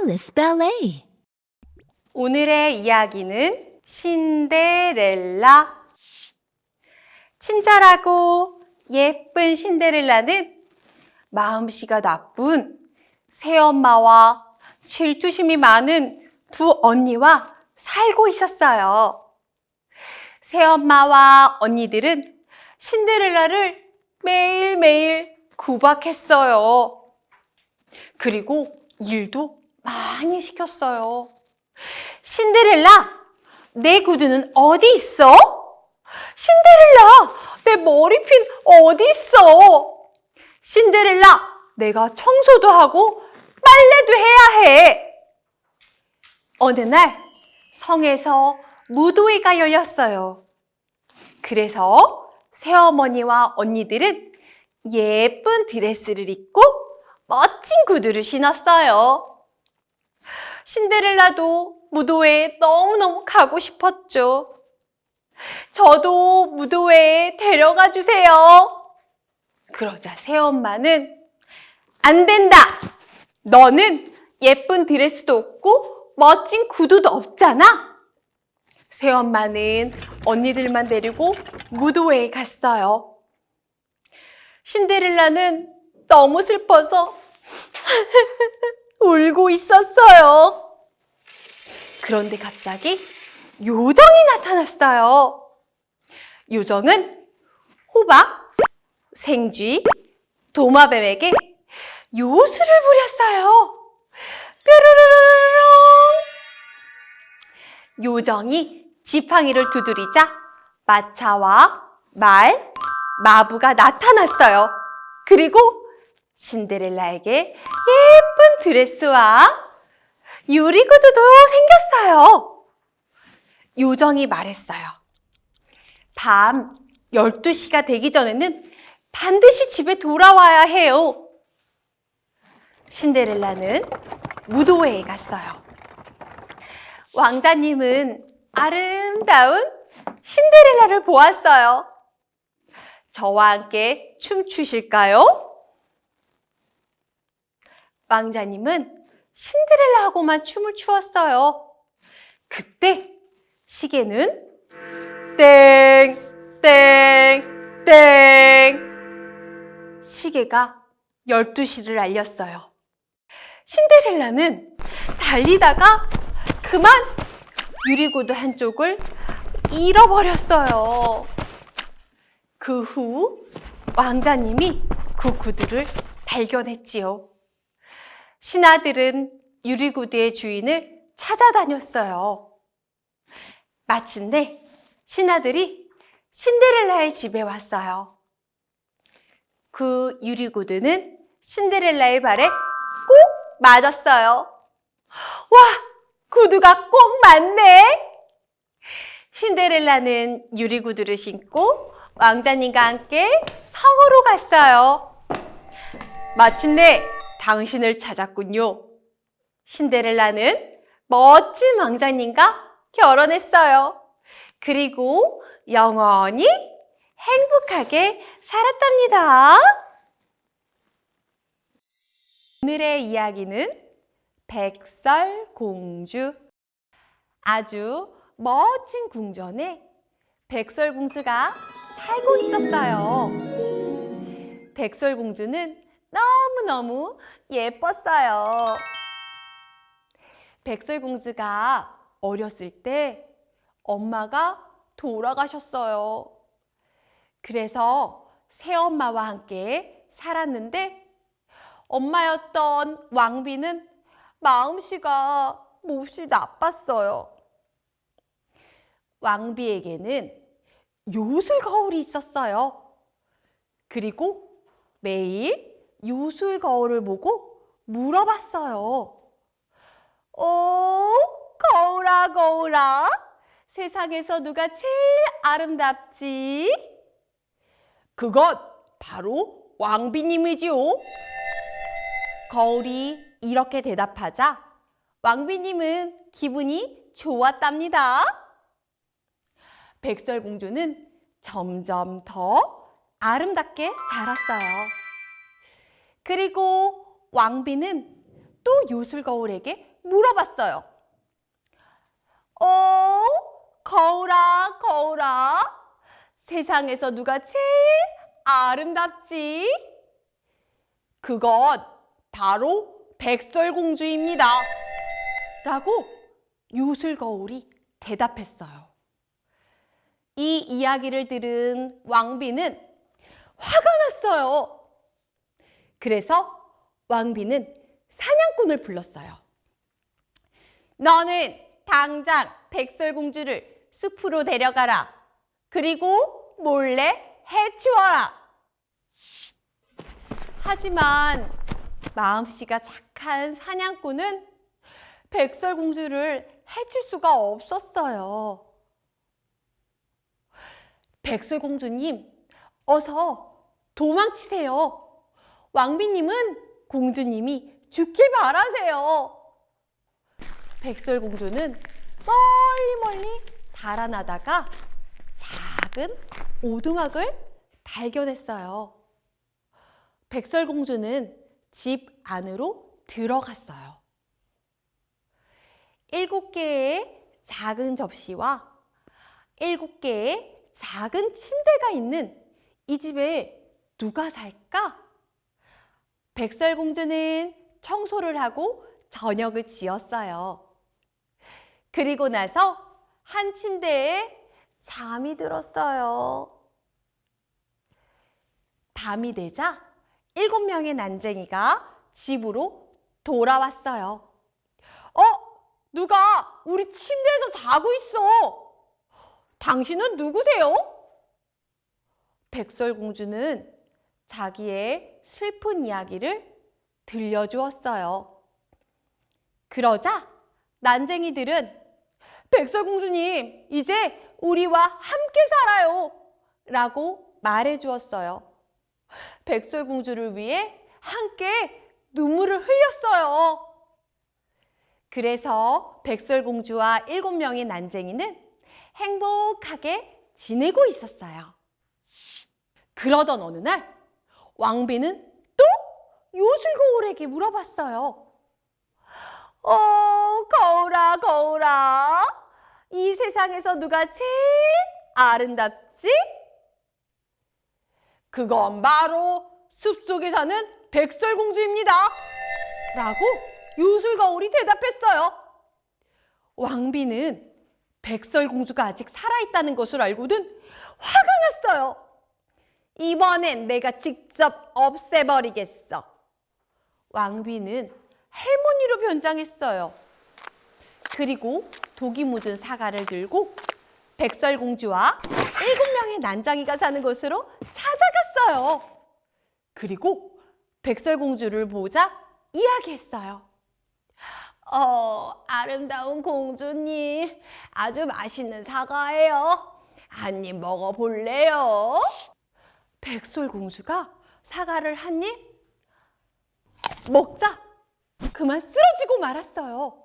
Alice Ballet. 오늘의 이야기는 신데렐라. 친절하고 예쁜 신데렐라는 마음씨가 나쁜 새엄마와 질투심이 많은 두 언니와 살고 있었어요. 새엄마와 언니들은 신데렐라를 매일매일 구박했어요. 그리고 일도 많이 시켰어요. 신데렐라, 내 구두는 어디 있어? 신데렐라, 내 머리핀 어디 있어? 신데렐라, 내가 청소도 하고 빨래도 해야 해. 어느 날 성에서 무도회가 열렸어요. 그래서 새어머니와 언니들은 예쁜 드레스를 입고 멋진 구두를 신었어요. 신데렐라도 무도회에 너무너무 가고 싶었죠. 저도 무도회에 데려가 주세요. 그러자 새엄마는 안 된다. 너는 예쁜 드레스도 없고 멋진 구두도 없잖아. 새엄마는 언니들만 데리고 무도회에 갔어요. 신데렐라는 너무 슬퍼서 울고 있었어요. 그런데 갑자기 요정이 나타났어요. 요정은 호박, 생쥐, 도마뱀에게 요술을 부렸어요. 뾰로로로로. 요정이 지팡이를 두드리자 마차와 말, 마부가 나타났어요. 그리고 신데렐라에게 예쁜 드레스와 유리구두도 생겼어요. 요정이 말했어요. 밤 12시가 되기 전에는 반드시 집에 돌아와야 해요. 신데렐라는 무도회에 갔어요. 왕자님은 아름다운 신데렐라를 보았어요. 저와 함께 춤추실까요? 왕자님은 신데렐라하고만 춤을 추었어요. 그때 시계는 땡, 땡, 땡. 시계가 12시를 알렸어요. 신데렐라는 달리다가 그만 유리구두 한쪽을 잃어버렸어요. 그 후 왕자님이 그 구두를 발견했지요. 신하들은 유리구두의 주인을 찾아다녔어요. 마침내 신하들이 신데렐라의 집에 왔어요. 그 유리구두는 신데렐라의 발에 꼭 맞았어요. 와, 구두가 꼭 맞네! 신데렐라는 유리구두를 신고 왕자님과 함께 성으로 갔어요. 마침내 당신을 찾았군요. 신데렐라는 멋진 왕자님과 결혼했어요. 그리고 영원히 행복하게 살았답니다. 오늘의 이야기는 백설공주. 아주 멋진 궁전에 백설공주가 살고 있었어요. 백설공주는 너무너무 예뻤어요. 백설공주가 어렸을 때 엄마가 돌아가셨어요. 그래서 새엄마와 함께 살았는데 엄마였던 왕비는 마음씨가 몹시 나빴어요. 왕비에게는 요술 거울이 있었어요. 그리고 매일 요술 거울을 보고 물어봤어요. 거울아, 거울아, 세상에서 누가 제일 아름답지? 그것 바로 왕비님이지요. 거울이 이렇게 대답하자 왕비님은 기분이 좋았답니다. 백설공주는 점점 더 아름답게 자랐어요. 그리고 왕비는 또 요술 거울에게 물어봤어요. 거울아, 거울아, 세상에서 누가 제일 아름답지? 그건 바로 백설공주입니다. 라고 요술거울이 대답했어요. 이 이야기를 들은 왕비는 화가 났어요. 그래서 왕비는 사냥꾼을 불렀어요. 너는 당장 백설공주를 숲으로 데려가라. 그리고 몰래 해치워라. 하지만 마음씨가 착한 사냥꾼은 백설공주를 해칠 수가 없었어요. 백설공주님, 어서 도망치세요. 왕비님은 공주님이 죽길 바라세요. 백설공주는 멀리 달아나다가 작은 오두막을 발견했어요. 백설공주는 집 안으로 들어갔어요. 7개의 작은 접시와 7개의 작은 침대가 있는 이 집에 누가 살까? 백설공주는 청소를 하고 저녁을 지었어요. 그리고 나서 한 침대에 잠이 들었어요. 밤이 되자 7명의 난쟁이가 집으로 돌아왔어요. 누가 우리 침대에서 자고 있어. 당신은 누구세요? 백설공주는 자기의 슬픈 이야기를 들려주었어요. 그러자 난쟁이들은 백설공주님, 이제 우리와 함께 살아요. 라고 말해주었어요. 백설공주를 위해 함께 눈물을 흘렸어요. 그래서 백설공주와 7명의 난쟁이는 행복하게 지내고 있었어요. 그러던 어느 날 왕비는 또 요술거울에게 물어봤어요. 거울아, 거울아, 이 세상에서 누가 제일 아름답지? 그건 바로 숲속에 사는 백설공주입니다. 라고 요술거울이 대답했어요. 왕비는 백설공주가 아직 살아있다는 것을 알고는 화가 났어요. 이번엔 내가 직접 없애버리겠어. 왕비는 할머니로 변장했어요. 그리고 독이 묻은 사과를 들고 백설공주와 7명의 난장이가 사는 곳으로 찾아갔어요. 그리고 백설공주를 보자 이야기했어요. 아름다운 공주님, 아주 맛있는 사과예요. 한 입 먹어볼래요? 백설공주가 사과를 한 입 먹자 그만 쓰러지고 말았어요.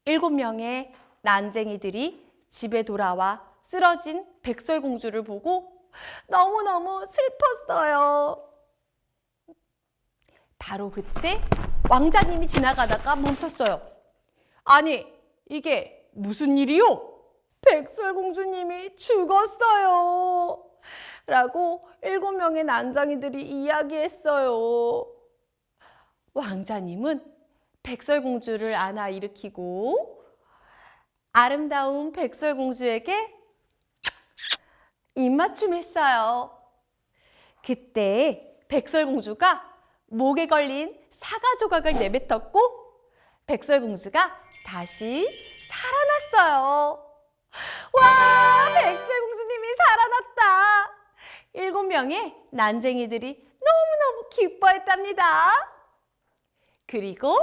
7명의 난쟁이들이 집에 돌아와 쓰러진 백설공주를 보고 너무너무 슬펐어요. 바로 그때 왕자님이 지나가다가 멈췄어요. 아니, 이게 무슨 일이요? 백설공주님이 죽었어요. 라고 7명의 난장이들이 이야기했어요. 왕자님은 백설공주를 안아 일으키고 아름다운 백설공주에게 입맞춤했어요. 그때 백설공주가 목에 걸린 사과 조각을 내뱉었고 백설공주가 다시 살아났어요. 와, 백설공주님이 살아났다. 7명의 난쟁이들이 너무너무 기뻐했답니다. 그리고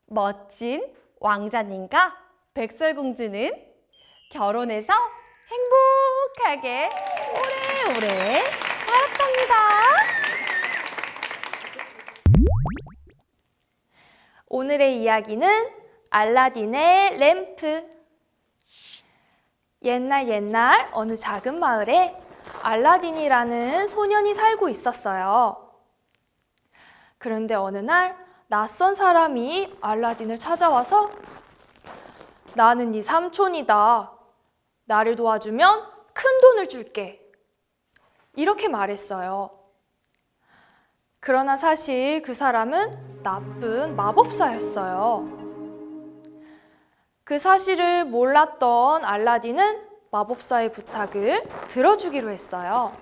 멋진 왕자님과 백설공주는 결혼해서 행복하게 오래오래 살았답니다. 오늘의 이야기는 알라딘의 램프. 옛날 어느 작은 마을에 알라딘이라는 소년이 살고 있었어요. 그런데 어느 날 낯선 사람이 알라딘을 찾아와서 나는 네 삼촌이다. 나를 도와주면 큰 돈을 줄게. 이렇게 말했어요. 그러나 사실 그 사람은 나쁜 마법사였어요. 그 사실을 몰랐던 알라딘은 마법사의 부탁을 들어주기로 했어요.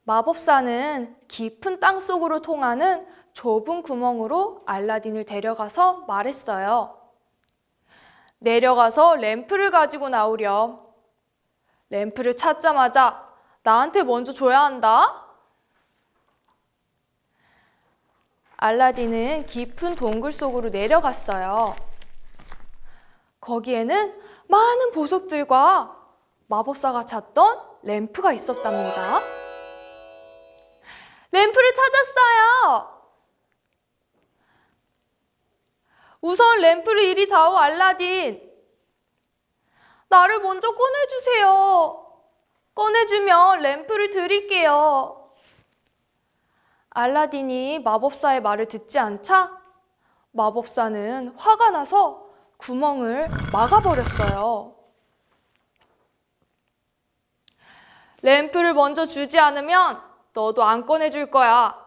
마법사는 깊은 땅 속으로 통하는 좁은 구멍으로 알라딘을 데려가서 말했어요. 내려가서 램프를 가지고 나오렴. 램프를 찾자마자 나한테 먼저 줘야 한다. 알라딘은 깊은 동굴 속으로 내려갔어요. 거기에는 많은 보석들과 마법사가 찾던 램프가 있었답니다. 램프를 찾았어요. 우선 램프를 이리 다오, 알라딘. 나를 먼저 꺼내주세요. 꺼내주면 램프를 드릴게요. 알라딘이 마법사의 말을 듣지 않자 마법사는 화가 나서 구멍을 막아버렸어요. 램프를 먼저 주지 않으면 너도 안 꺼내줄 거야.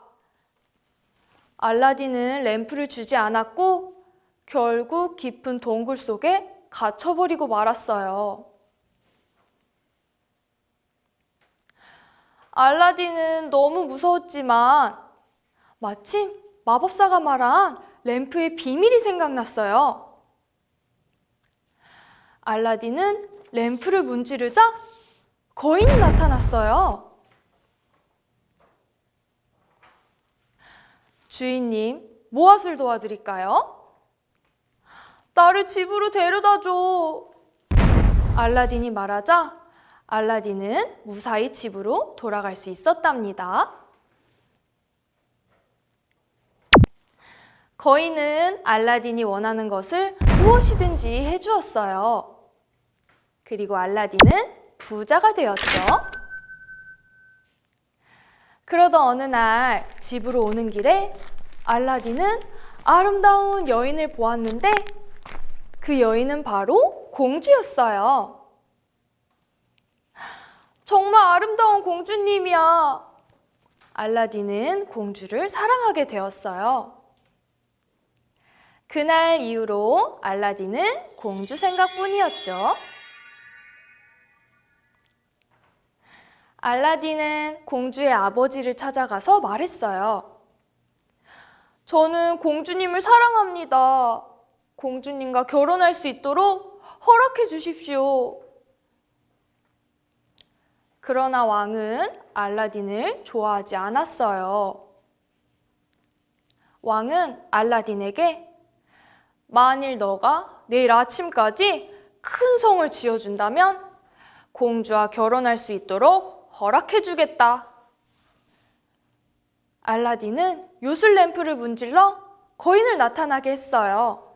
알라딘은 램프를 주지 않았고 결국 깊은 동굴 속에 갇혀버리고 말았어요. 알라딘은 너무 무서웠지만 마침 마법사가 말한 램프의 비밀이 생각났어요. 알라딘은 램프를 문지르자 거인이 나타났어요. 주인님, 무엇을 도와드릴까요? 나를 집으로 데려다줘. 알라딘이 말하자 알라딘은 무사히 집으로 돌아갈 수 있었답니다. 거인은 알라딘이 원하는 것을 무엇이든지 해주었어요. 그리고 알라딘은 부자가 되었죠. 그러던 어느 날 집으로 오는 길에 알라딘은 아름다운 여인을 보았는데 그 여인은 바로 공주였어요. 정말 아름다운 공주님이야. 알라딘은 공주를 사랑하게 되었어요. 그날 이후로 알라딘은 공주 생각뿐이었죠. 알라딘은 공주의 아버지를 찾아가서 말했어요. 저는 공주님을 사랑합니다. 공주님과 결혼할 수 있도록 허락해 주십시오. 그러나 왕은 알라딘을 좋아하지 않았어요. 왕은 알라딘에게 만일 너가 내일 아침까지 큰 성을 지어준다면 공주와 결혼할 수 있도록 허락해 주겠다. 알라딘은 요술 램프를 문질러 거인을 나타나게 했어요.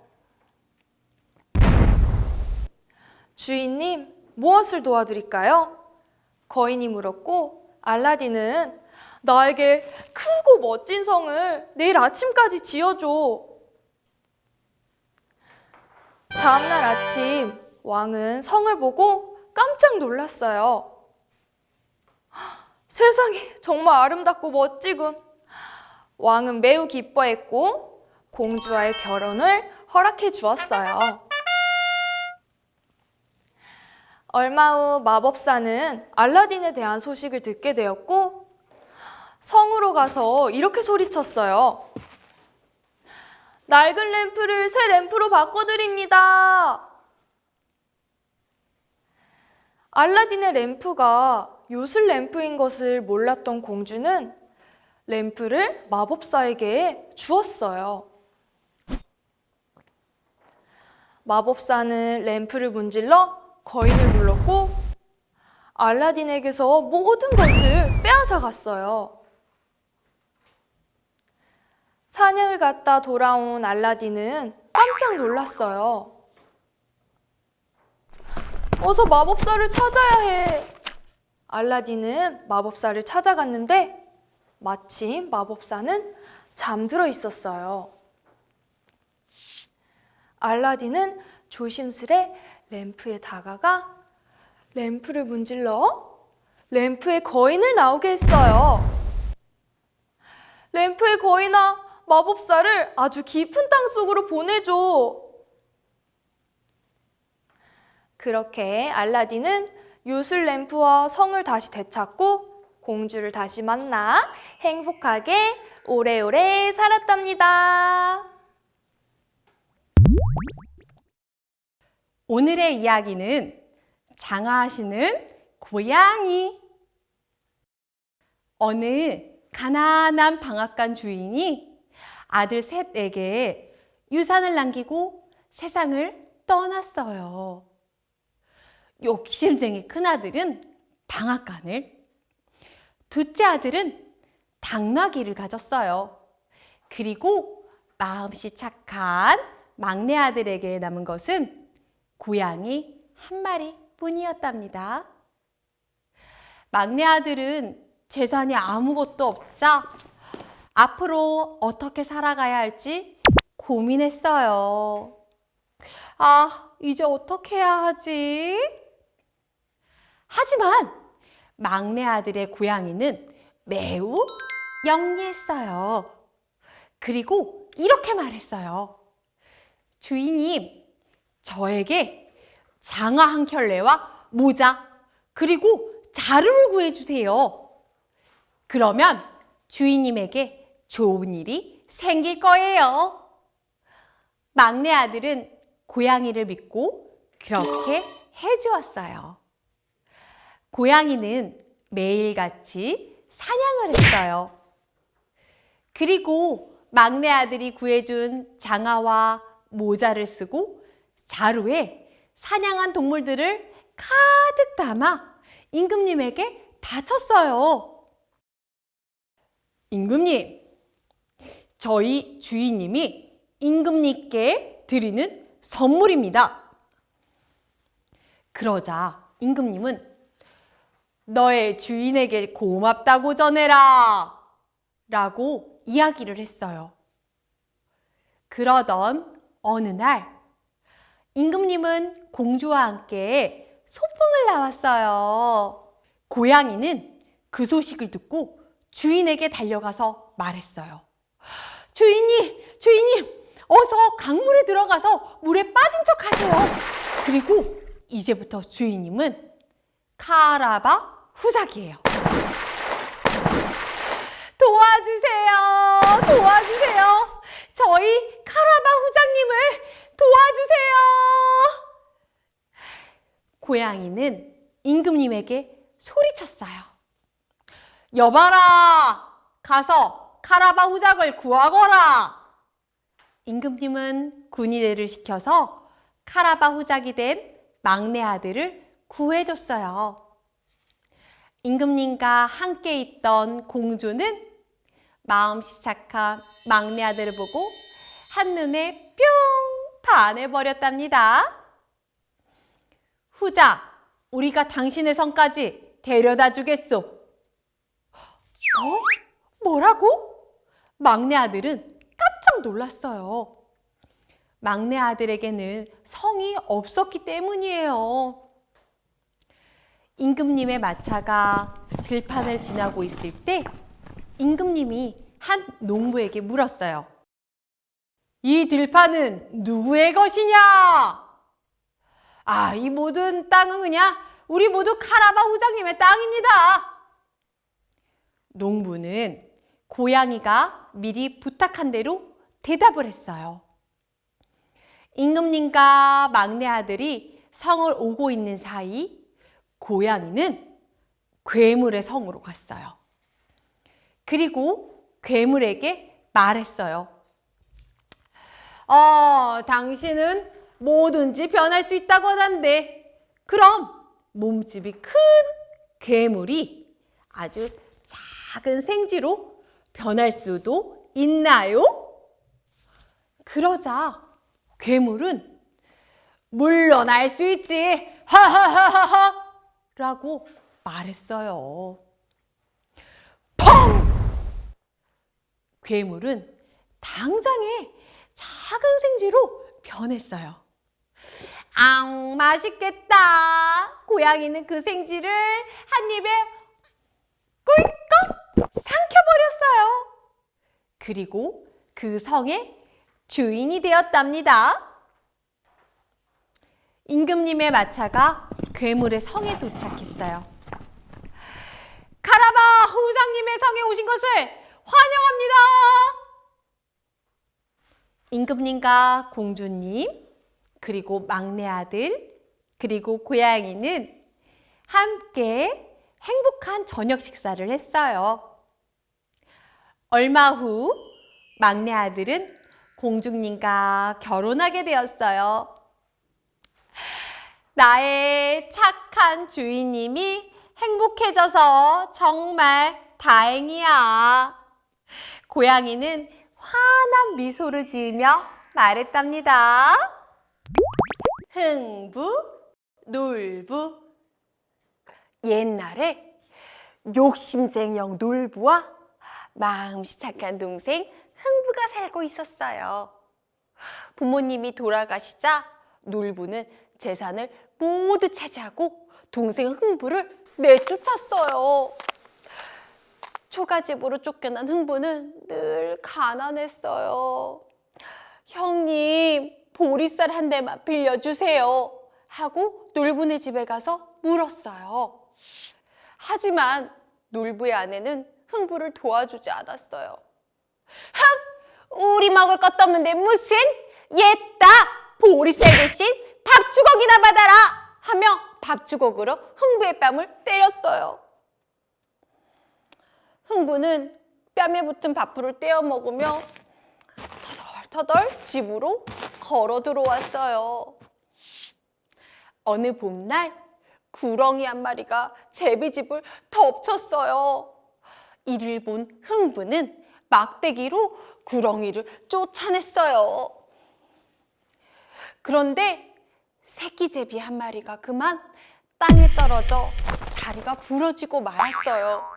주인님, 무엇을 도와드릴까요? 거인이 물었고 알라딘은 나에게 크고 멋진 성을 내일 아침까지 지어줘. 다음날 아침 왕은 성을 보고 깜짝 놀랐어요. 세상이 정말 아름답고 멋지군. 왕은 매우 기뻐했고 공주와의 결혼을 허락해 주었어요. 얼마 후 마법사는 알라딘에 대한 소식을 듣게 되었고 성으로 가서 이렇게 소리쳤어요. 낡은 램프를 새 램프로 바꿔드립니다. 알라딘의 램프가 요술 램프인 것을 몰랐던 공주는 램프를 마법사에게 주었어요. 마법사는 램프를 문질러 거인을 불렀고 알라딘에게서 모든 것을 빼앗아 갔어요. 사냥을 갔다 돌아온 알라딘은 깜짝 놀랐어요. 어서 마법사를 찾아야 해. 알라딘은 마법사를 찾아갔는데 마침 마법사는 잠들어 있었어요. 알라딘은 조심스레 램프에 다가가 램프를 문질러 램프의 거인을 나오게 했어요. 램프의 거인아, 마법사를 아주 깊은 땅 속으로 보내줘. 그렇게 알라딘은 요술 램프와 성을 다시 되찾고 공주를 다시 만나 행복하게 오래오래 살았답니다. 오늘의 이야기는 장화하시는 고양이. 어느 가난한 방앗간 주인이 아들 셋에게 유산을 남기고 세상을 떠났어요. 욕심쟁이 큰아들은 방앗간을, 둘째 아들은 당나귀를 가졌어요. 그리고 마음씨 착한 막내 아들에게 남은 것은 고양이 한 마리 뿐이었답니다. 막내 아들은 재산이 아무것도 없자 앞으로 어떻게 살아가야 할지 고민했어요. 아, 이제 어떻게 해야 하지? 하지만 막내 아들의 고양이는 매우 영리했어요. 그리고 이렇게 말했어요. 주인님, 저에게 장화 한 켤레와 모자, 그리고 자루를 구해주세요. 그러면 주인님에게 좋은 일이 생길 거예요. 막내 아들은 고양이를 믿고 그렇게 해주었어요. 고양이는 매일같이 사냥을 했어요. 그리고 막내 아들이 구해준 장화와 모자를 쓰고 자루에 사냥한 동물들을 가득 담아 임금님에게 바쳤어요. 임금님, 저희 주인님이 임금님께 드리는 선물입니다. 그러자 임금님은 너의 주인에게 고맙다고 전해라 라고 이야기를 했어요. 그러던 어느 날 임금님은 공주와 함께 소풍을 나왔어요. 고양이는 그 소식을 듣고 주인에게 달려가서 말했어요. 주인님, 어서 강물에 들어가서 물에 빠진 척 하세요. 그리고 이제부터 주인님은 카라바 후삭이에요. 도와주세요. 저희 카라바 후장님을 도와주세요. 고양이는 임금님에게 소리쳤어요. 여봐라, 가서 카라바 후작을 구하거라. 임금님은 군의대를 시켜서 카라바 후작이 된 막내 아들을 구해줬어요. 임금님과 함께 있던 공주는 마음씨 착한 막내 아들을 보고 한눈에 뿅 반해버렸답니다. 후작, 우리가 당신의 성까지 데려다 주겠소. 뭐라고? 막내 아들은 깜짝 놀랐어요. 막내 아들에게는 성이 없었기 때문이에요. 임금님의 마차가 들판을 지나고 있을 때 임금님이 한 농부에게 물었어요. 이 들판은 누구의 것이냐? 이 모든 땅은 그냥 우리 모두 카라바 후장님의 땅입니다. 농부는 고양이가 미리 부탁한 대로 대답을 했어요. 임금님과 막내 아들이 성을 오고 있는 사이 고양이는 괴물의 성으로 갔어요. 그리고 괴물에게 말했어요. 당신은 뭐든지 변할 수 있다고 하던데 그럼 몸집이 큰 괴물이 아주 작은 생쥐로 변할 수도 있나요? 그러자 괴물은 물러날 수 있지 하하하하하 라고 말했어요. 펑! 괴물은 당장에 작은 생쥐로 변했어요. 앙, 맛있겠다. 고양이는 그 생쥐를 한 입에 꿀꺽 삼켜버렸어요. 그리고 그 성의 주인이 되었답니다. 임금님의 마차가 괴물의 성에 도착했어요. 가라바 후장님의 성에 오신 것을 환영합니다. 임금님과 공주님, 그리고 막내 아들, 그리고 고양이는 함께 행복한 저녁 식사를 했어요. 얼마 후 막내 아들은 공주님과 결혼하게 되었어요. 나의 착한 주인님이 행복해져서 정말 다행이야. 고양이는 환한 미소를 지으며 말했답니다. 흥부, 놀부. 옛날에 욕심쟁이형 놀부와 마음씨 착한 동생 흥부가 살고 있었어요. 부모님이 돌아가시자 놀부는 재산을 모두 차지하고 동생 흥부를 내쫓았어요. 초가집으로 쫓겨난 흥부는 늘 가난했어요. 형님, 보리쌀 한 대만 빌려주세요 하고 놀부네 집에 가서 물었어요. 하지만 놀부의 아내는 흥부를 도와주지 않았어요. 흑! 우리 먹을 것도 없는데 무슨 옛다 보리쌀 대신 밥주걱이나 받아라 하며 밥주걱으로 흥부의 뺨을 때렸어요. 흥부는 뺨에 붙은 밥풀을 떼어 먹으며 터덜터덜 집으로 걸어 들어왔어요. 어느 봄날 구렁이 한 마리가 제비집을 덮쳤어요. 이를 본 흥부는 막대기로 구렁이를 쫓아냈어요. 그런데 새끼 제비 한 마리가 그만 땅에 떨어져 다리가 부러지고 말았어요.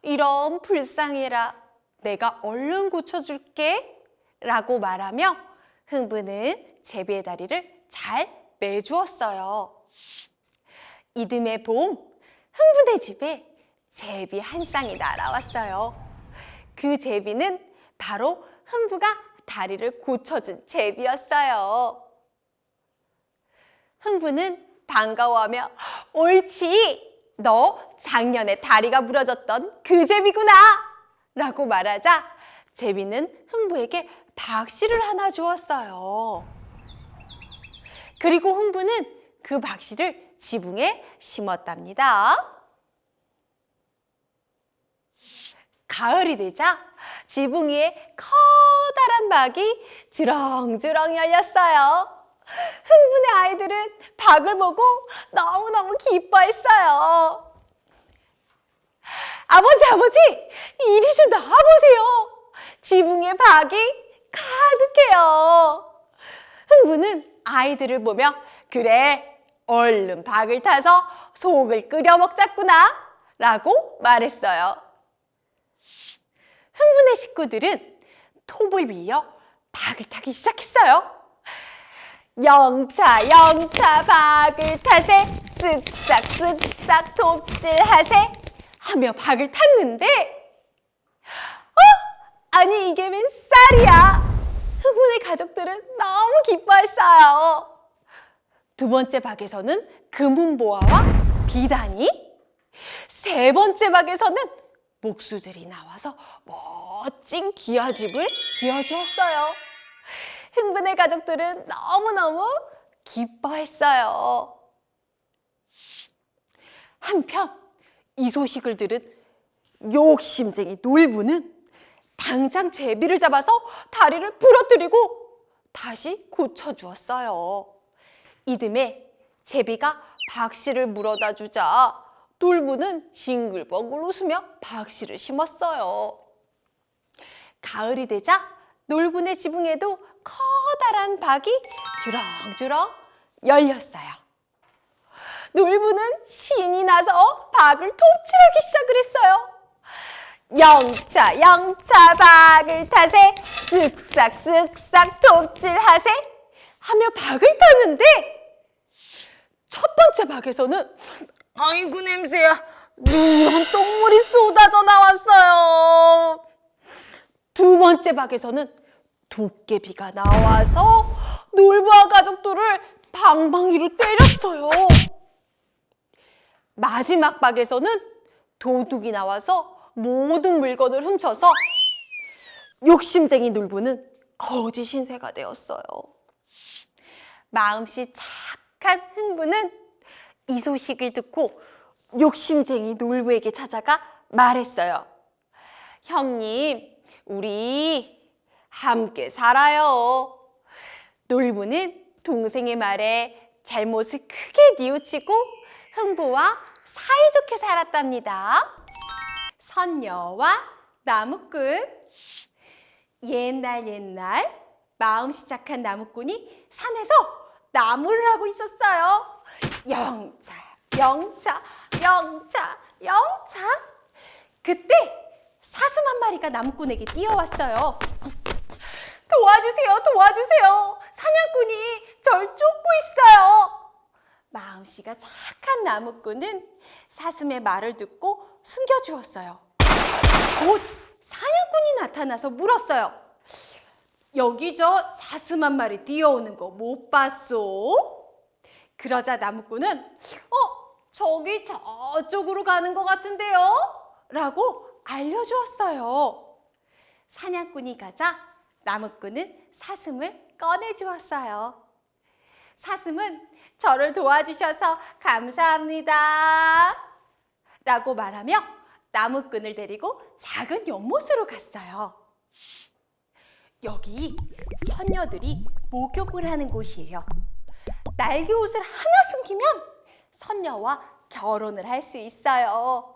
이런 불쌍해라, 내가 얼른 고쳐줄게 라고 말하며 흥부는 제비의 다리를 잘 매주었어요. 이듬해 봄, 흥부네 집에 제비 한 쌍이 날아왔어요. 그 제비는 바로 흥부가 다리를 고쳐준 제비였어요. 흥부는 반가워하며 옳지, 너 작년에 다리가 부러졌던 그 제비구나 라고 말하자 제비는 흥부에게 박씨를 하나 주었어요. 그리고 흥부는 그 박씨를 지붕에 심었답니다. 가을이 되자 지붕 위에 커다란 박이 주렁주렁 열렸어요. 흥분의 아이들은 박을 보고 너무너무 기뻐했어요. 아버지, 이리 좀 나와보세요. 지붕에 박이 가득해요. 흥부는 아이들을 보며 그래, 얼른 박을 타서 속을 끓여 먹자꾸나 라고 말했어요. 흥분의 식구들은 톱을 빌려 박을 타기 시작했어요. 영차 박을 타세, 쓱싹 톱질하세 하며 박을 탔는데 아니 이게 웬 쌀이야. 흥분의 가족들은 너무 기뻐했어요. 두 번째 박에서는 금은보화와 비단이, 세 번째 박에서는 목수들이 나와서 멋진 기와집을 지어주었어요. 흥분의 가족들은 너무너무 기뻐했어요. 한편 이 소식을 들은 욕심쟁이 놀부는 당장 제비를 잡아서 다리를 부러뜨리고 다시 고쳐주었어요. 이듬해 제비가 박씨를 물어다 주자 놀부는 싱글벙글 웃으며 박씨를 심었어요. 가을이 되자 놀부네 지붕에도 커다란 박이 주렁주렁 열렸어요. 놀부는 신이 나서 박을 톱질하기 시작을 했어요. 영차 영차 박을 타세 쓱싹 톱질하세 하며 박을 타는데 첫 번째 박에서는 아이고 냄새야 누런 똥물이 쏟아져 나왔어요. 두 번째 박에서는 도깨비가 나와서 놀부와 가족들을 방망이로 때렸어요. 마지막 박에서는 도둑이 나와서 모든 물건을 훔쳐서 욕심쟁이 놀부는 거지 신세가 되었어요. 마음씨 착한 흥부는 이 소식을 듣고 욕심쟁이 놀부에게 찾아가 말했어요. 형님, 우리 함께 살아요. 놀부는 동생의 말에 잘못을 크게 뉘우치고 흥부와 사이좋게 살았답니다. 선녀와 나무꾼. 옛날 마음씨 착한 나무꾼이 산에서 나무를 하고 있었어요. 영차. 그때 사슴 한 마리가 나무꾼에게 뛰어왔어요. 도와주세요. 사냥꾼이 절 쫓고 있어요. 마음씨가 착한 나무꾼은 사슴의 말을 듣고 숨겨주었어요. 곧 사냥꾼이 나타나서 물었어요. 여기 저 사슴 한 마리 뛰어오는 거 못 봤소? 그러자 나무꾼은 저기 저쪽으로 가는 것 같은데요? 라고 알려주었어요. 사냥꾼이 가자 나무꾼은 사슴을 꺼내주었어요. 사슴은 저를 도와주셔서 감사합니다 라고 말하며 나무꾼을 데리고 작은 연못으로 갔어요. 여기 선녀들이 목욕을 하는 곳이에요. 날개옷을 하나 숨기면 선녀와 결혼을 할 수 있어요.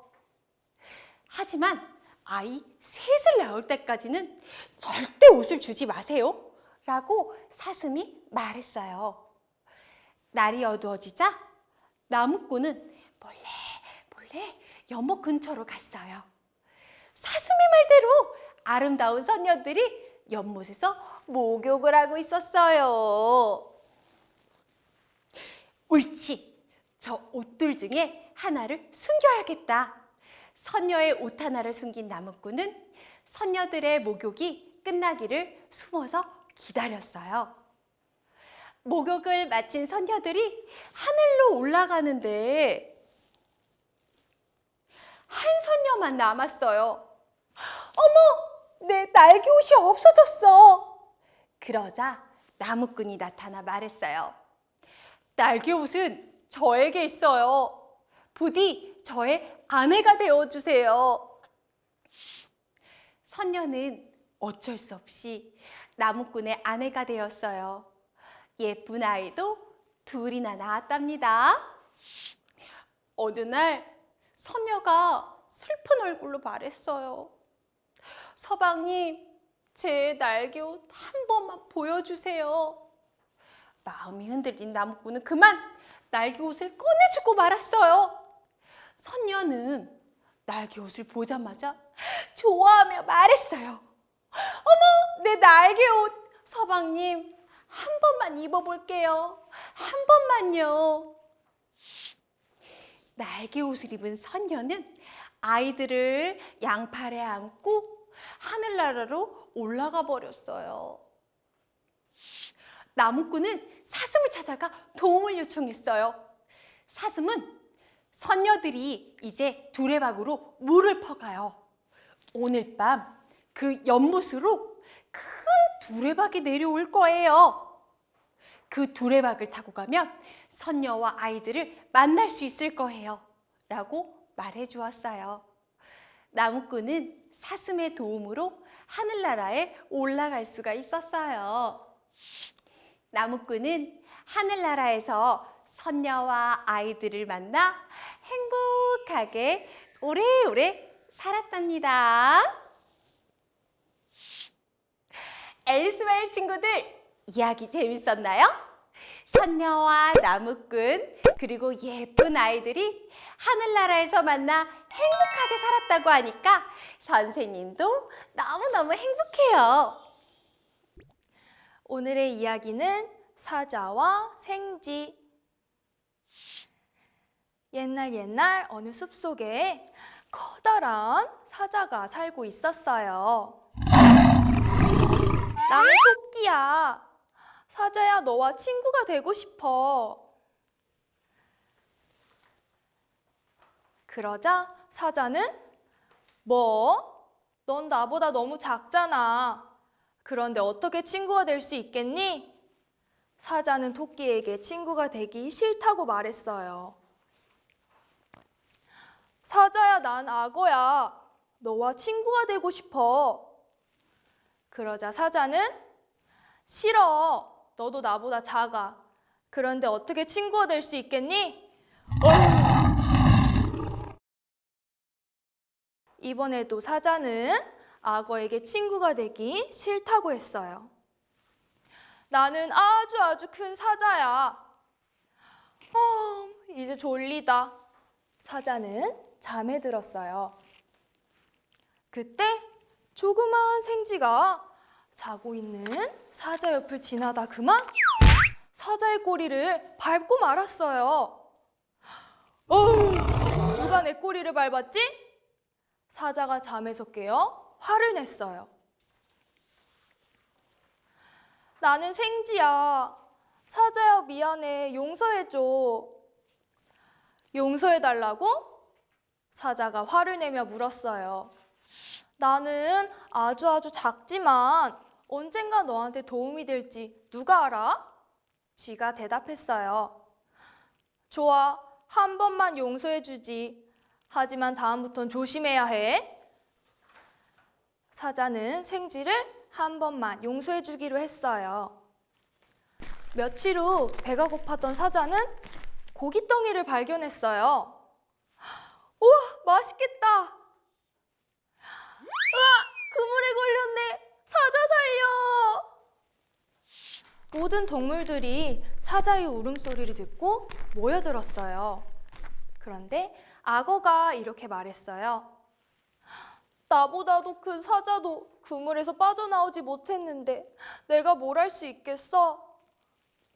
하지만 아이 셋을 낳을 때까지는 절대 옷을 주지 마세요 라고 사슴이 말했어요. 날이 어두워지자 나무꾼은 몰래 연못 근처로 갔어요. 사슴의 말대로 아름다운 선녀들이 연못에서 목욕을 하고 있었어요. 옳지, 저 옷들 중에 하나를 숨겨야겠다. 선녀의 옷 하나를 숨긴 나무꾼은 선녀들의 목욕이 끝나기를 숨어서 기다렸어요. 목욕을 마친 선녀들이 하늘로 올라가는데 한 선녀만 남았어요. 어머, 내 날개옷이 없어졌어. 그러자 나무꾼이 나타나 말했어요. 날개옷은 저에게 있어요. 부디 저의 아내가 되어주세요. 선녀는 어쩔 수 없이 나무꾼의 아내가 되었어요. 예쁜 아이도 둘이나 낳았답니다. 어느 날 선녀가 슬픈 얼굴로 말했어요. 서방님, 제 날개옷 한 번만 보여주세요. 마음이 흔들린 나무꾼은 그만 날개옷을 꺼내주고 말았어요. 선녀는 날개옷을 보자마자 좋아하며 말했어요. 어머, 내 날개옷! 서방님, 한 번만 입어볼게요. 한 번만요. 날개옷을 입은 선녀는 아이들을 양팔에 안고 하늘나라로 올라가 버렸어요. 나무꾼은 사슴을 찾아가 도움을 요청했어요. 사슴은 선녀들이 이제 두레박으로 물을 퍼가요. 오늘 밤 그 연못으로 큰 두레박이 내려올 거예요. 그 두레박을 타고 가면 선녀와 아이들을 만날 수 있을 거예요 라고 말해 주었어요. 나무꾼은 사슴의 도움으로 하늘나라에 올라갈 수가 있었어요. 나무꾼은 하늘나라에서 선녀와 아이들을 만나 행복하게 오래오래 살았답니다. 앨리스마일 친구들, 이야기 재밌었나요? 선녀와 나무꾼 그리고 예쁜 아이들이 하늘나라에서 만나 행복하게 살았다고 하니까 선생님도 너무너무 행복해요. 오늘의 이야기는 사자와 생쥐. 옛날 어느 숲속에 커다란 사자가 살고 있었어요. 나는 토끼야. 사자야, 너와 친구가 되고 싶어. 그러자 사자는 뭐? 넌 나보다 너무 작잖아. 그런데 어떻게 친구가 될 수 있겠니? 사자는 토끼에게 친구가 되기 싫다고 말했어요. 사자야, 난 악어야. 너와 친구가 되고 싶어. 그러자 사자는 싫어. 너도 나보다 작아. 그런데 어떻게 친구가 될 수 있겠니? 이번에도 사자는 악어에게 친구가 되기 싫다고 했어요. 나는 아주 큰 사자야. 이제 졸리다. 사자는 잠에 들었어요. 그때 조그만 생쥐가 자고 있는 사자 옆을 지나다 그만 사자의 꼬리를 밟고 말았어요. 누가 내 꼬리를 밟았지? 사자가 잠에서 깨어 화를 냈어요. 나는 생쥐야. 사자야, 미안해. 용서해줘. 용서해달라고? 사자가 화를 내며 물었어요. 나는 아주 작지만 언젠가 너한테 도움이 될지 누가 알아? 쥐가 대답했어요. 좋아, 한 번만 용서해주지. 하지만 다음부턴 조심해야 해. 사자는 생쥐를 한 번만 용서해주기로 했어요. 며칠 후 배가 고팠던 사자는 고깃덩이를 발견했어요. 우와, 맛있겠다. 으아, 그물에 걸렸네. 사자 살려. 모든 동물들이 사자의 울음소리를 듣고 모여들었어요. 그런데 악어가 이렇게 말했어요. 나보다도 큰 사자도 그물에서 빠져나오지 못했는데 내가 뭘 할 수 있겠어?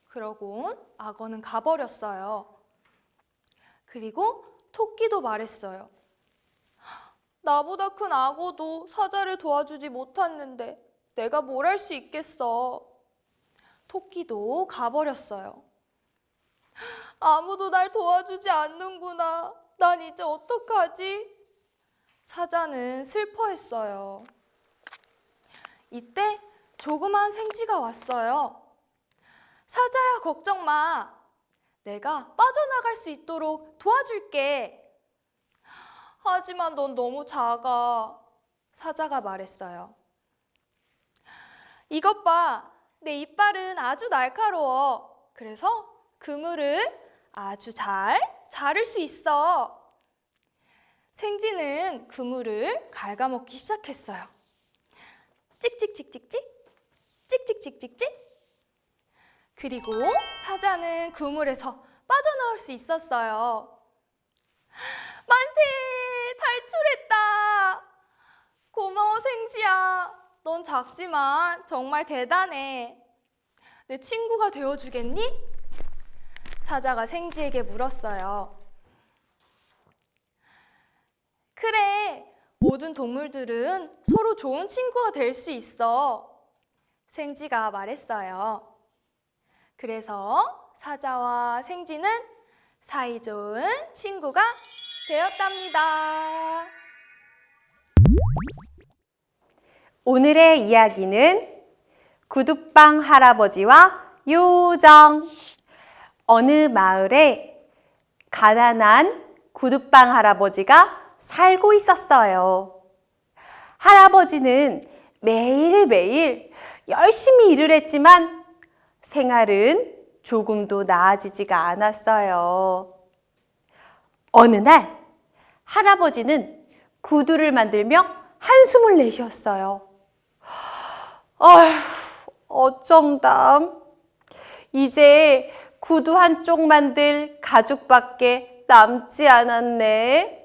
그러곤 악어는 가버렸어요. 그리고 토끼도 말했어요. 나보다 큰 악어도 사자를 도와주지 못했는데 내가 뭘 할 수 있겠어? 토끼도 가버렸어요. 아무도 날 도와주지 않는구나. 난 이제 어떡하지? 사자는 슬퍼했어요. 이때 조그만 생쥐가 왔어요. 사자야, 걱정 마. 내가 빠져나갈 수 있도록 도와줄게. 하지만 넌 너무 작아. 사자가 말했어요. 이것 봐. 내 이빨은 아주 날카로워. 그래서 그물을 아주 잘 자를 수 있어. 생쥐는 그물을 갉아먹기 시작했어요. 찍찍찍찍찍, 찍찍찍찍찍. 그리고 사자는 그물에서 빠져나올 수 있었어요. 만세! 탈출했다! 고마워, 생쥐야. 넌 작지만 정말 대단해. 내 친구가 되어주겠니? 사자가 생쥐에게 물었어요. 그래, 모든 동물들은 서로 좋은 친구가 될 수 있어. 생쥐가 말했어요. 그래서 사자와 생쥐는 사이좋은 친구가 되었답니다. 오늘의 이야기는 구두방 할아버지와 요정. 어느 마을에 가난한 구두방 할아버지가 살고 있었어요. 할아버지는 매일매일 열심히 일을 했지만 생활은 조금도 나아지지가 않았어요. 어느 날 할아버지는 구두를 만들며 한숨을 내쉬었어요. 어쩜담. 이제 구두 한쪽 만들 가죽밖에 남지 않았네.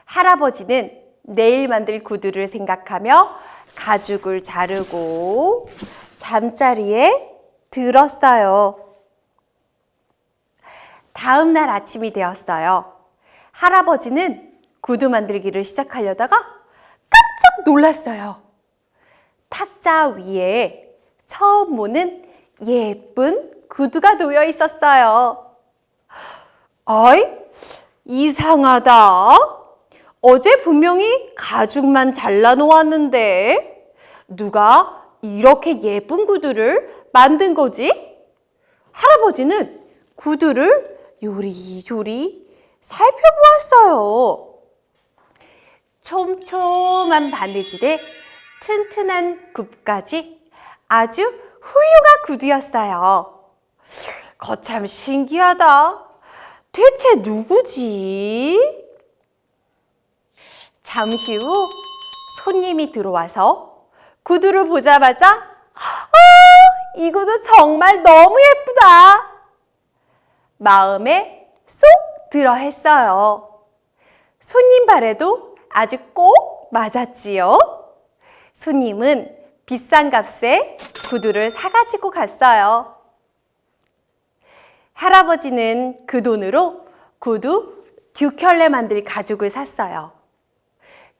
할아버지는 내일 만들 구두를 생각하며 가죽을 자르고 잠자리에 들었어요. 다음 날 아침이 되었어요. 할아버지는 구두 만들기를 시작하려다가 깜짝 놀랐어요. 탁자 위에 처음 보는 예쁜 구두가 놓여 있었어요. 어이? 이상하다. 어제 분명히 가죽만 잘라 놓았는데 누가 이렇게 예쁜 구두를 만든 거지? 할아버지는 구두를 요리조리 살펴보았어요. 촘촘한 바느질에 튼튼한 굽까지 아주 훌륭한 구두였어요. 거참 신기하다. 대체 누구지? 잠시 후 손님이 들어와서 구두를 보자마자 이 구두 정말 너무 예쁘다. 마음에 쏙 들어 했어요. 손님 발에도 아주 꼭 맞았지요. 손님은 비싼 값에 구두를 사가지고 갔어요. 할아버지는 그 돈으로 구두 2켤레 만들 가죽을 샀어요.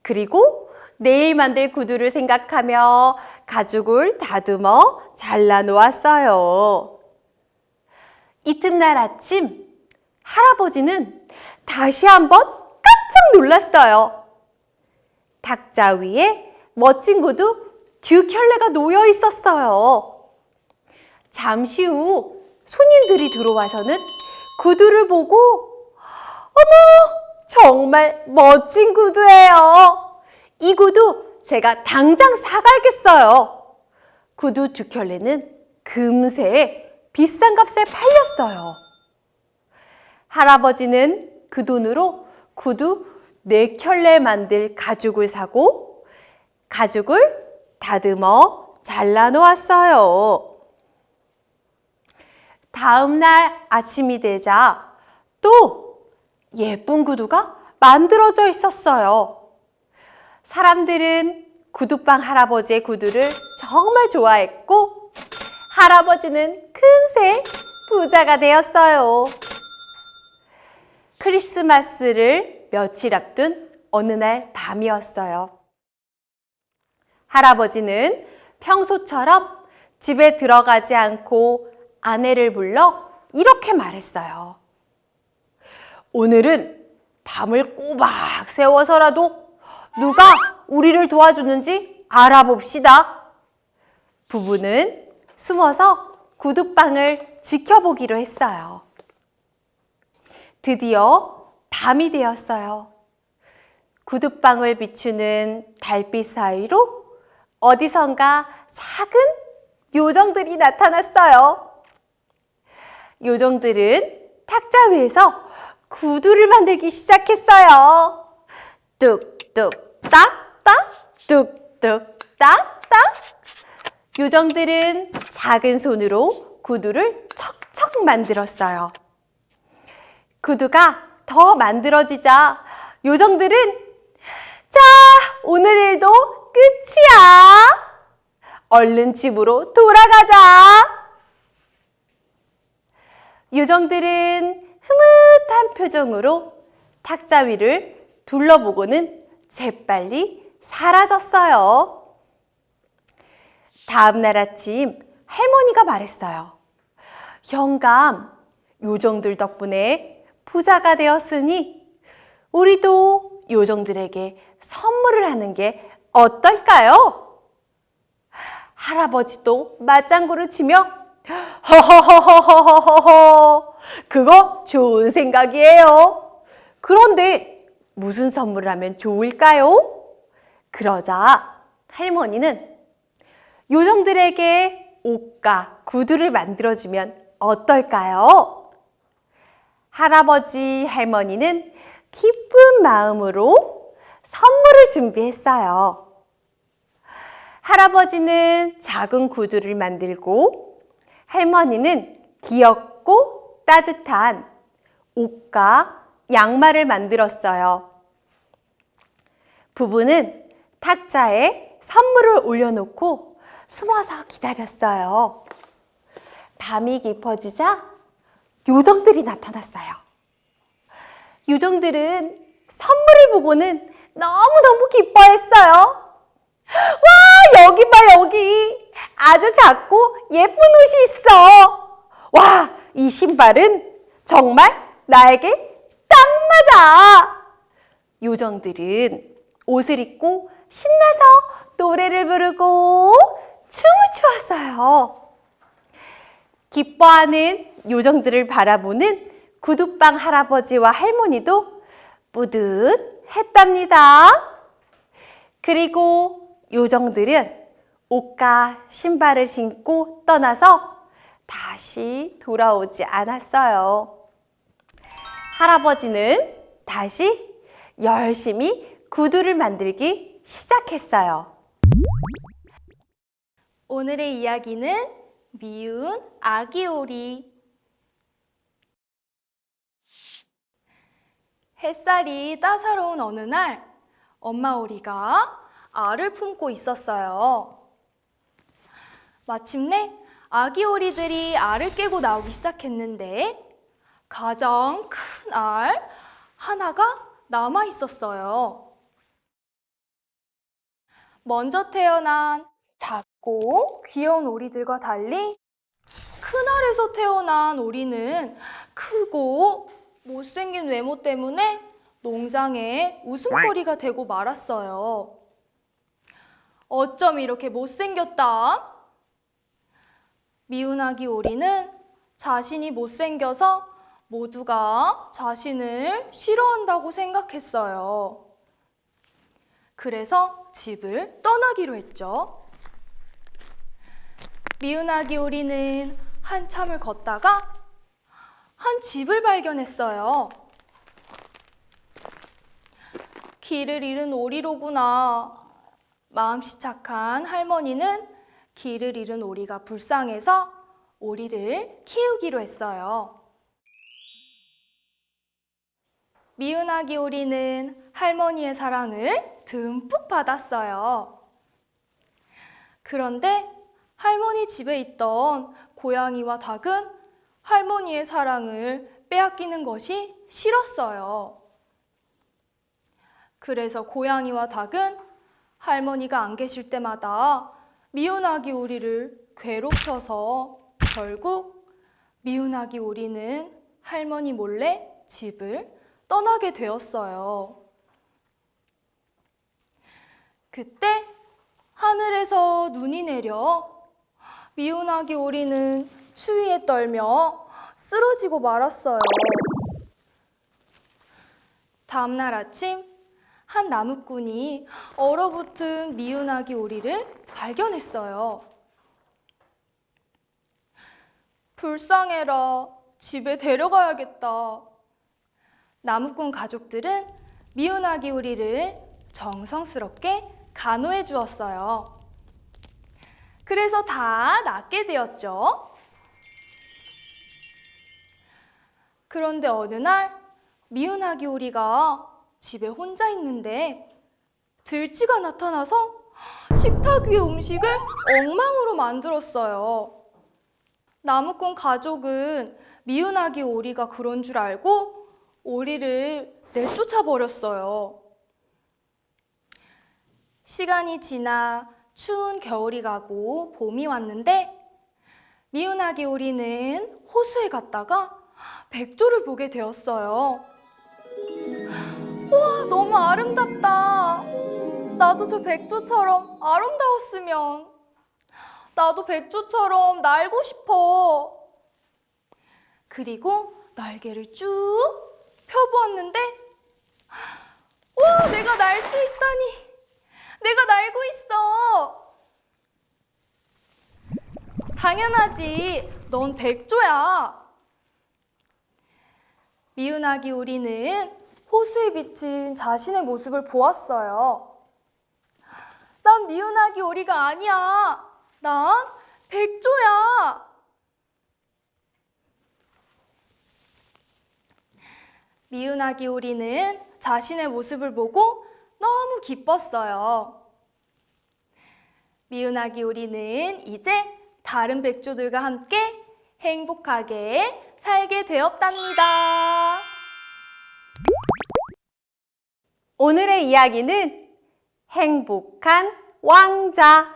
그리고 내일 만들 구두를 생각하며 가죽을 다듬어 잘라 놓았어요. 이튿날 아침 할아버지는 다시 한번 깜짝 놀랐어요. 탁자 위에 멋진 구두 2켤레가 놓여 있었어요. 잠시 후 손님들이 들어와서는 구두를 보고 어머, 정말 멋진 구두예요. 이 구두 제가 당장 사가야겠어요. 구두 2켤레는 금세 비싼 값에 팔렸어요. 할아버지는 그 돈으로 구두 4켤레 만들 가죽을 사고 가죽을 다듬어 잘라 놓았어요. 다음 날 아침이 되자 또 예쁜 구두가 만들어져 있었어요. 사람들은 구두방 할아버지의 구두를 정말 좋아했고 할아버지는 금세 부자가 되었어요. 크리스마스를 며칠 앞둔 어느 날 밤이었어요. 할아버지는 평소처럼 집에 들어가지 않고 아내를 불러 이렇게 말했어요. 오늘은 밤을 꼬박 새워서라도 누가 우리를 도와주는지 알아봅시다. 부부는 숨어서 구두방을 지켜보기로 했어요. 드디어 밤이 되었어요. 구두방을 비추는 달빛 사이로 어디선가 작은 요정들이 나타났어요. 요정들은 탁자 위에서 구두를 만들기 시작했어요. 뚝뚝 딱딱 뚝뚝 딱딱. 요정들은 작은 손으로 구두를 척척 만들었어요. 구두가 더 만들어지자 요정들은 자, 오늘 일도 끝이야. 얼른 집으로 돌아가자. 요정들은 흐뭇한 표정으로 탁자 위를 둘러보고는 재빨리 사라졌어요. 다음 날 아침 할머니가 말했어요. 영감, 요정들 덕분에 부자가 되었으니 우리도 요정들에게 선물을 하는 게 어떨까요? 할아버지도 맞장구를 치며 허허허허허허허, 그거 좋은 생각이에요. 그런데 무슨 선물을 하면 좋을까요? 그러자 할머니는 요정들에게 옷과 구두를 만들어주면 어떨까요? 할아버지, 할머니는 기쁜 마음으로 선물을 준비했어요. 할아버지는 작은 구두를 만들고 할머니는 귀엽고 따뜻한 옷과 양말을 만들었어요. 부부는 탁자에 선물을 올려놓고 숨어서 기다렸어요. 밤이 깊어지자 요정들이 나타났어요. 요정들은 선물을 보고는 너무너무 기뻐했어요. 와, 여기 봐, 여기. 아주 작고 예쁜 옷이 있어. 와, 이 신발은 정말 나에게 딱 맞아. 요정들은 옷을 입고 신나서 노래를 부르고 춤을 추었어요. 기뻐하는 요정들을 바라보는 구두방 할아버지와 할머니도 뿌듯했답니다. 그리고 요정들은 옷과 신발을 신고 떠나서 다시 돌아오지 않았어요. 할아버지는 다시 열심히 구두를 만들기 시작했어요. 오늘의 이야기는 미운 아기 오리. 햇살이 따사로운 어느 날, 엄마 오리가 알을 품고 있었어요. 마침내 아기 오리들이 알을 깨고 나오기 시작했는데 가장 큰 알 하나가 남아 있었어요. 먼저 태어난 작고 귀여운 오리들과 달리 큰 알에서 태어난 오리는 크고 못생긴 외모 때문에 농장의 웃음거리가 되고 말았어요. 어쩜 이렇게 못생겼다? 미운 아기 오리는 자신이 못생겨서 모두가 자신을 싫어한다고 생각했어요. 그래서 집을 떠나기로 했죠. 미운 아기 오리는 한참을 걷다가 한 집을 발견했어요. 길을 잃은 오리로구나. 마음씨 착한 할머니는 길을 잃은 오리가 불쌍해서 오리를 키우기로 했어요. 미운 아기 오리는 할머니의 사랑을 듬뿍 받았어요. 그런데 할머니 집에 있던 고양이와 닭은 할머니의 사랑을 빼앗기는 것이 싫었어요. 그래서 고양이와 닭은 할머니가 안 계실 때마다 미운 아기 오리를 괴롭혀서 결국 미운 아기 오리는 할머니 몰래 집을 떠나게 되었어요. 그때 하늘에서 눈이 내려 미운 아기 오리는 추위에 떨며 쓰러지고 말았어요. 다음날 아침 한 나무꾼이 얼어붙은 미운 아기 오리를 발견했어요. 불쌍해라. 집에 데려가야겠다. 나무꾼 가족들은 미운 아기 오리를 정성스럽게 간호해 주었어요. 그래서 다 낫게 되었죠. 그런데 어느 날 미운 아기 오리가 집에 혼자 있는데 들쥐가 나타나서 식탁 위의 음식을 엉망으로 만들었어요. 나무꾼 가족은 미운 아기 오리가 그런 줄 알고 오리를 내쫓아 버렸어요. 시간이 지나 추운 겨울이 가고 봄이 왔는데 미운 아기 오리는 호수에 갔다가 백조를 보게 되었어요. 와, 너무 아름답다. 나도 저 백조처럼 아름다웠으면. 나도 백조처럼 날고 싶어. 그리고 날개를 쭉 펴보았는데 와, 내가 날 수 있다니. 내가 날고 있어. 당연하지. 넌 백조야. 미운 아기 오리는 호수에 비친 자신의 모습을 보았어요. 난 미운 아기 오리가 아니야. 난 백조야. 미운 아기 오리는 자신의 모습을 보고 너무 기뻤어요. 미운아기 우리는 이제 다른 백조들과 함께 행복하게 살게 되었답니다. 오늘의 이야기는 행복한 왕자.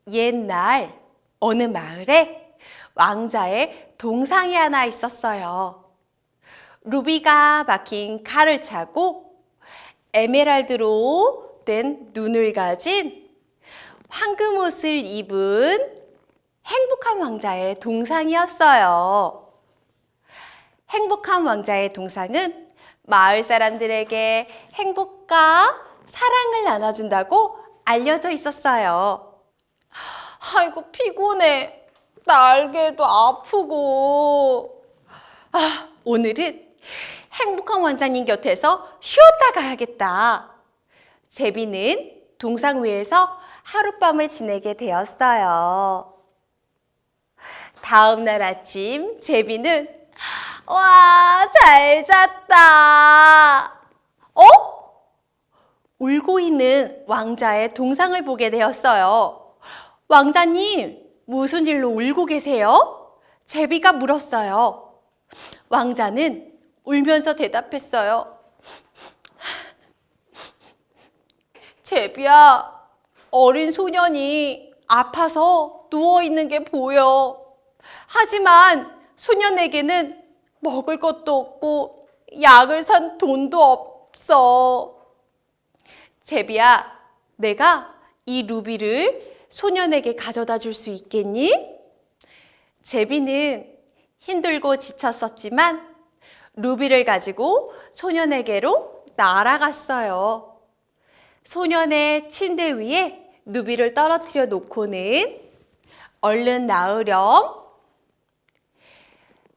옛날 어느 마을에 왕자의 동상이 하나 있었어요. 루비가 박힌 칼을 차고 에메랄드로 된 눈을 가진 황금 옷을 입은 행복한 왕자의 동상이었어요. 행복한 왕자의 동상은 마을 사람들에게 행복과 사랑을 나눠준다고 알려져 있었어요. 아이고, 피곤해. 날개도 아프고. 오늘은 행복한 왕자님 곁에서 쉬었다 가야겠다. 제비는 동상 위에서 하룻밤을 지내게 되었어요. 다음 날 아침 제비는 와, 잘 잤다. 울고 있는 왕자의 동상을 보게 되었어요. 왕자님, 무슨 일로 울고 계세요? 제비가 물었어요. 왕자는 울면서 대답했어요. 제비야, 어린 소년이 아파서 누워있는 게 보여. 하지만 소년에게는 먹을 것도 없고 약을 산 돈도 없어. 제비야, 내가 이 루비를 소년에게 가져다 줄 수 있겠니? 제비는 힘들고 지쳤었지만 루비를 가지고 소년에게로 날아갔어요. 소년의 침대 위에 루비를 떨어뜨려 놓고는 얼른 나으렴.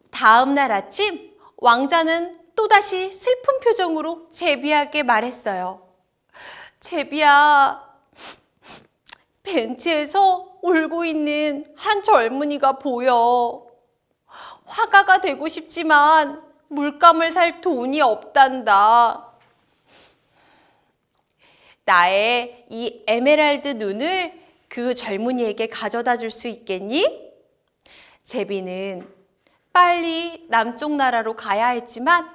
다음 날 아침 왕자는 또다시 슬픈 표정으로 제비에게 말했어요. 제비야, 벤치에서 울고 있는 한 젊은이가 보여. 화가가 되고 싶지만 물감을 살 돈이 없단다. 나의 이 에메랄드 눈을 그 젊은이에게 가져다 줄 수 있겠니? 제비는 빨리 남쪽 나라로 가야 했지만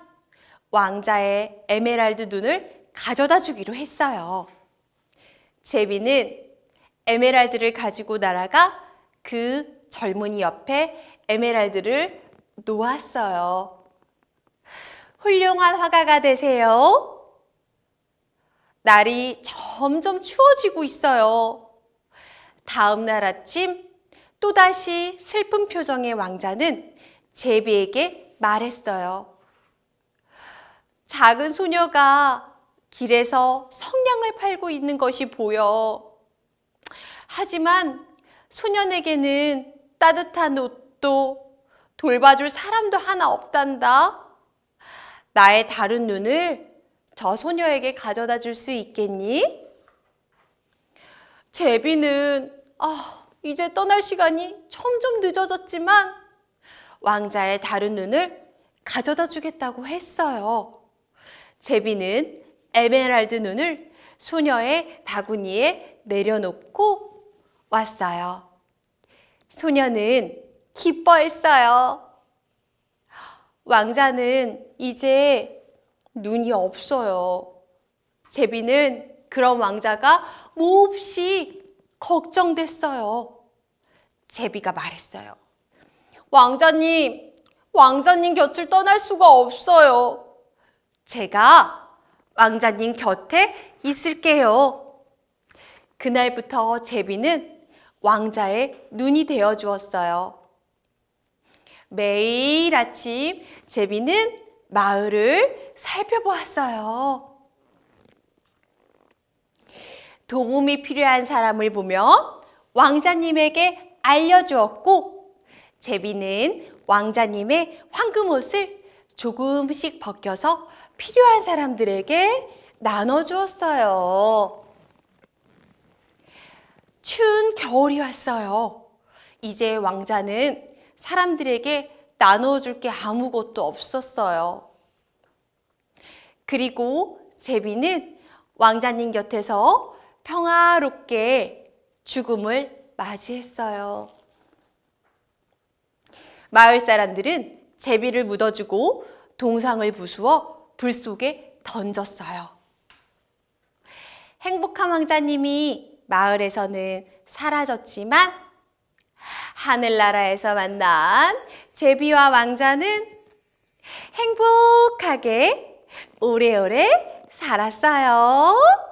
왕자의 에메랄드 눈을 가져다 주기로 했어요. 제비는 에메랄드를 가지고 날아가 그 젊은이 옆에 에메랄드를 놓았어요. 훌륭한 화가가 되세요. 날이 점점 추워지고 있어요. 다음 날 아침 또다시 슬픈 표정의 왕자는 제비에게 말했어요. 작은 소녀가 길에서 성냥을 팔고 있는 것이 보여. 하지만 소년에게는 따뜻한 옷도 돌봐줄 사람도 하나 없단다. 나의 다른 눈을 저 소녀에게 가져다 줄 수 있겠니? 제비는 이제 떠날 시간이 점점 늦어졌지만 왕자의 다른 눈을 가져다 주겠다고 했어요. 제비는 에메랄드 눈을 소녀의 바구니에 내려놓고 왔어요. 소녀는 기뻐했어요. 왕자는 이제 눈이 없어요. 제비는 그런 왕자가 몹시 걱정됐어요. 제비가 말했어요. 왕자님 곁을 떠날 수가 없어요. 제가 왕자님 곁에 있을게요. 그날부터 제비는 왕자의 눈이 되어 주었어요. 매일 아침 제비는 마을을 살펴보았어요. 도움이 필요한 사람을 보면 왕자님에게 알려주었고, 제비는 왕자님의 황금옷을 조금씩 벗겨서 필요한 사람들에게 나눠주었어요. 추운 겨울이 왔어요. 이제 왕자는 사람들에게 나눠줄 게 아무것도 없었어요. 그리고 제비는 왕자님 곁에서 평화롭게 죽음을 맞이했어요. 마을 사람들은 제비를 묻어주고 동상을 부수어 불 속에 던졌어요. 행복한 왕자님이 마을에서는 사라졌지만 하늘나라에서 만난 제비와 왕자는 행복하게 오래오래 살았어요.